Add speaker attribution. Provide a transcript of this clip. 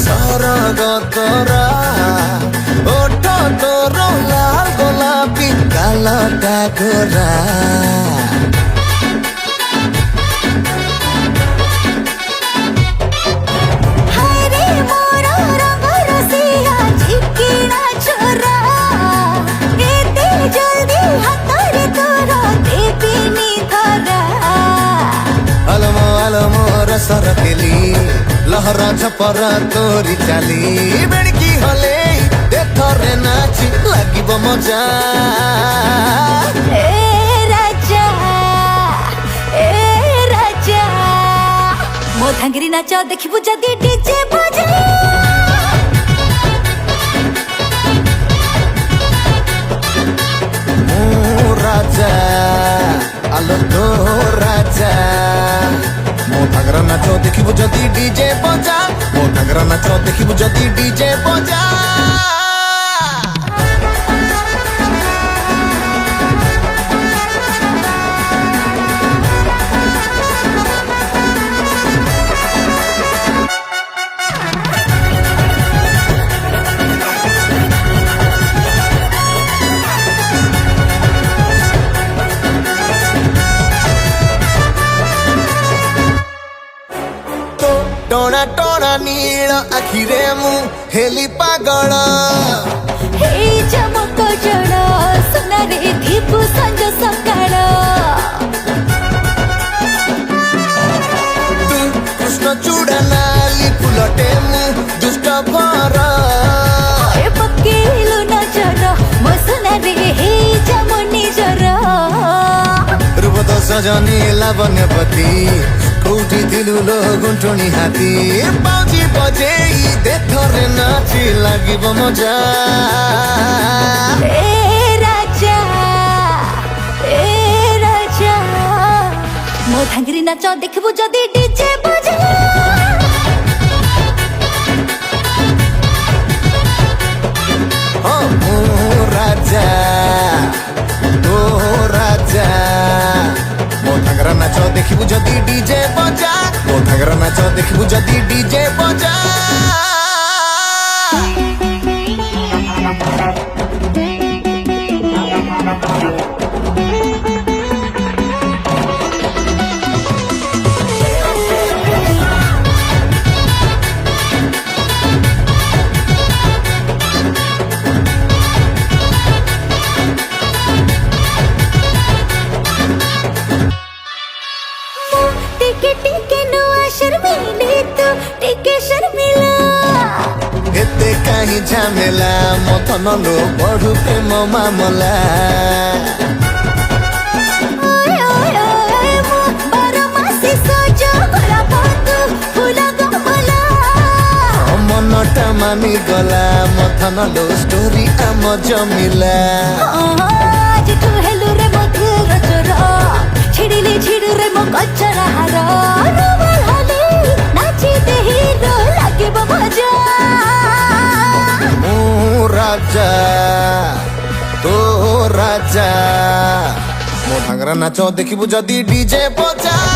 Speaker 1: सरगतरा ओठ तोर लाल गोलापी कालटा गोरा सरकेली लहरा छपरा तोरी चाली बेड़की हले देखरे नाची लागिब मजा
Speaker 2: मो धांगरी नाच देखिबु जदी डीजे बजा
Speaker 1: मो राजा आलो तो राजा मो धांगरा नाच देखिबु जदी डीजे बजा मो धांगरा नाच देखिबु जदी डीजे बजा टोना टोना नील आखिरे मु हेली पागल
Speaker 2: हे चमक जड़ सुनारे दीपु संज सकाळ
Speaker 1: तू कृष्ण चूड़ा नाली फुलटे मु दुष्ट भर
Speaker 2: पकेलु नजर मो सुनारे हे जमनी जर
Speaker 1: रूप तो सजनी लावण्यपति कौटी दिलु लो गुंठुनी हाथी बाजी बजे देखरे नाची लागिब मजा
Speaker 2: राजा मो धांगरी नाच देखिबु जदी डीजे बजा
Speaker 1: मो राजा ओ राजा मो धांगरा नाच देखिबु जदी डीजे बजा मो धांगरा नाच देखिबु जदी डीजे बजा कहीं झमेला मथन लो बढ़ू प्रेम मामला मनटा मानी गला मथन लो स्टोरी आम जमिला
Speaker 2: छिड़िले छिड़े मो कचरा हार नाची हिरो लागे मजा
Speaker 1: राजा तो राजा मो धांगरा नाच देखिबु जदी डीजे बजा